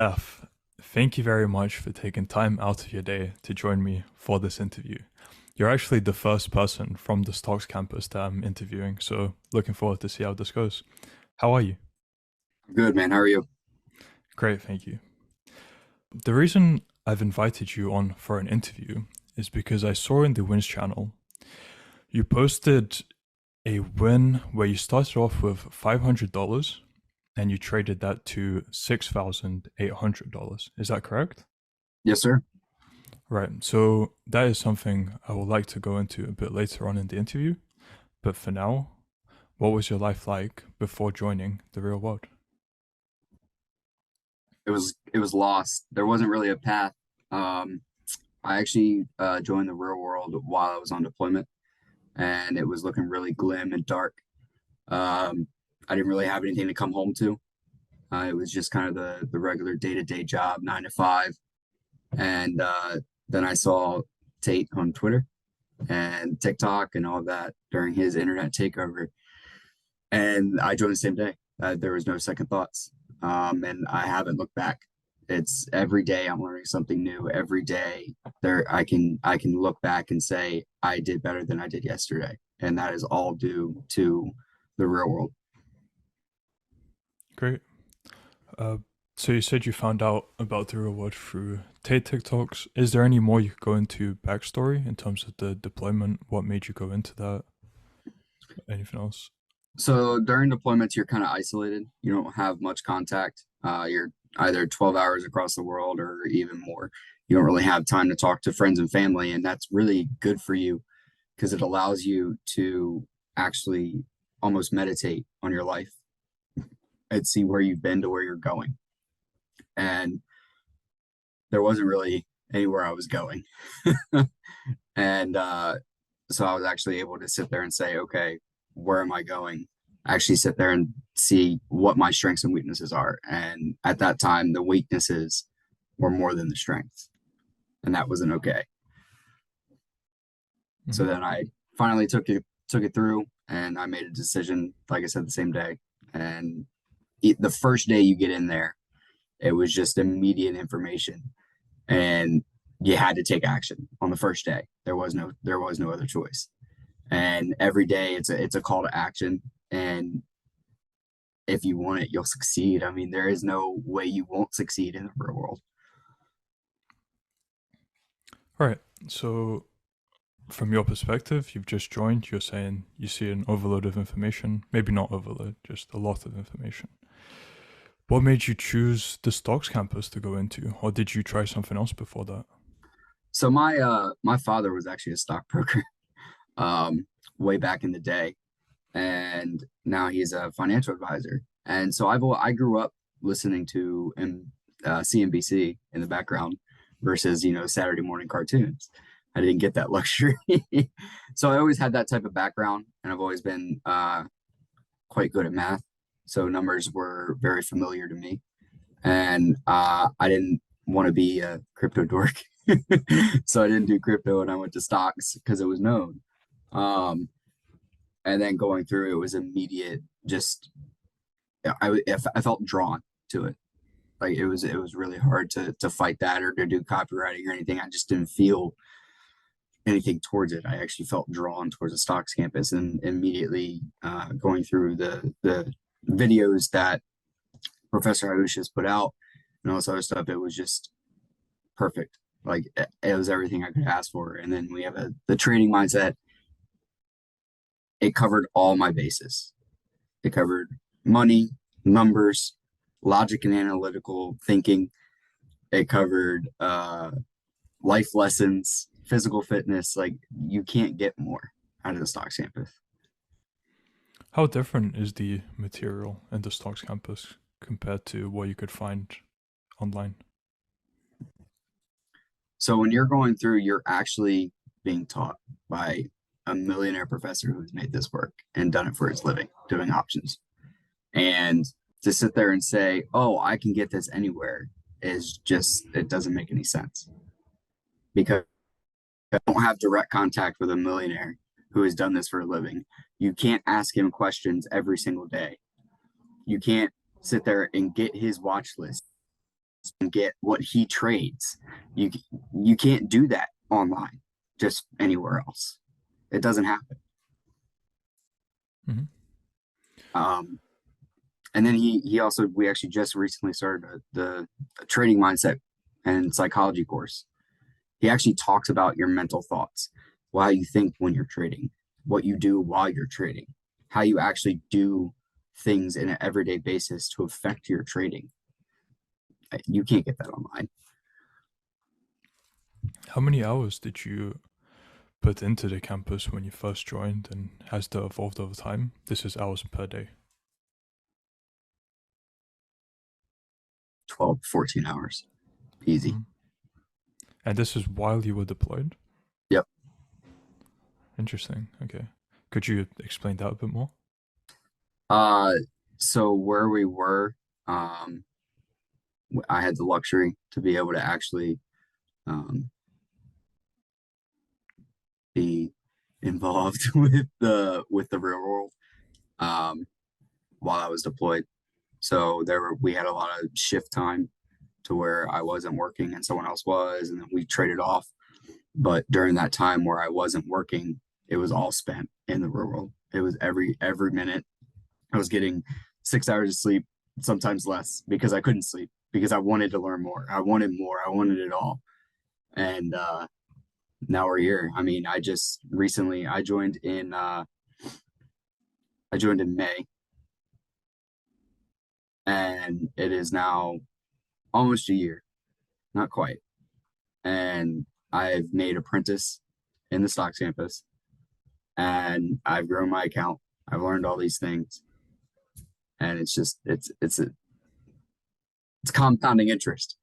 F, thank you very much for taking time out of your day to join me for this interview. You're actually the first person from the Stocks campus that I'm interviewing, so looking forward to see how this goes. How are you? Good, man. How are you? Great, thank you. The reason I've invited you on for an interview is because I saw in the Wins channel you posted a win where you started off with $500 and you traded that to $6,800. Is that correct? Yes, sir. Right. So that is something I would like to go into a bit later on in the interview. But for now, what was your life like before joining the real world? It was lost. There wasn't really a path. Um, I actually joined the real world while I was on deployment, and it was looking really glim and dark. I didn't really have anything to come home to. It was just kind of the regular day-to-day job, 9 to 5. And then I saw Tate on Twitter and TikTok and all of that during his internet takeover, and I joined the same day. There was no second thoughts, and I haven't looked back. It's every day I'm learning something new. Every day I can look back and say I did better than I did yesterday, and that is all due to the real world. Great. Uh, so you said you found out about the real world through Tate TikToks. Is there any more you could go into backstory in terms of the deployment? What made you go into that? Anything else? So during deployments, you're kind of isolated. You don't have much contact. You're either 12 hours across the world or even more. You don't really have time to talk to friends and family, and that's really good for you because it allows you to actually almost meditate on your life and see where you've been to where you're going. And there wasn't really anywhere I was going. And so I was actually able to sit there and say, okay, where am I going? Actually sit there and see what my strengths and weaknesses are. And at that time, the weaknesses were more than the strengths. And that wasn't okay. So Hmm. then I finally took it through and I made a decision, like I said, the same day. And the first day you get in there, it was just immediate information. And you had to take action on the first day. There was no other choice. And every day it's a call to action. And if you want it, you'll succeed. I mean, there is no way you won't succeed in the real world. All right. So from your perspective, you've just joined, you're saying you see an overload of information, maybe not overload, just a lot of information. What made you choose the stocks campus to go into, or did you try something else before that? So my father was actually a stockbroker um way back in the day, and now he's a financial advisor. And so I grew up listening to CNBC in the background versus Saturday morning cartoons. I didn't get that luxury, so I always had that type of background, and I've always been quite good at math. So numbers were very familiar to me, and I didn't want to be a crypto dork, so I didn't do crypto, and I went to stocks because it was known. Um, and then going through it was immediate. Just I felt drawn to it. Like it was really hard to fight that or to do copywriting or anything. I just didn't feel anything towards it. I actually felt drawn towards the stocks campus, and immediately going through the videos that Professor Ayush has put out and all this other stuff, it was just perfect. Like it was everything I could ask for. And then we have the trading mindset. It covered all my bases. It covered money, numbers, logic and analytical thinking. It covered life lessons, physical fitness. Like you can't get more out of the stocks campus. How different is the material in the stocks campus compared to what you could find online? So when you're going through, you're actually being taught by a millionaire professor who's made this work and done it for his living, doing options. And to sit there and say, "Oh, I can get this anywhere," is just it doesn't make any sense because I don't have direct contact with a millionaire who has done this for a living. You can't ask him questions every single day. You can't sit there and get his watch list and get what he trades. You you can't do that online, just anywhere else. It doesn't happen. Hmm. Um, and then he also we actually just recently started a trading mindset and psychology course. He actually talks about your mental thoughts, why you think when you're trading, what you do while you're trading, how you actually do things in an everyday basis to affect your trading. You can't get that online. How many hours did you put into the campus when you first joined, and has that evolved over time? This is hours per day. 12, 14 hours. Easy. Mhm. And this is while you were deployed? Yep. Interesting. Okay. Could you explain that a bit more? Uh, so where we were, um, I had the luxury to be able to actually um, be involved with the real world um, while I was deployed. So we had a lot of shift time to where I wasn't working and someone else was, and then we traded off. But during that time where I wasn't working, it was all spent in the real world. It was every minute I was getting 6 hours of sleep, sometimes less, because I couldn't sleep because I wanted to learn more. I wanted more. I wanted it all. And now we're here. I mean, I just recently I joined in May, and it is now almost a year, not quite. And I've made apprentice in the stocks campus, and I've grown my account. I've learned all these things, and it's just it's compounding interest.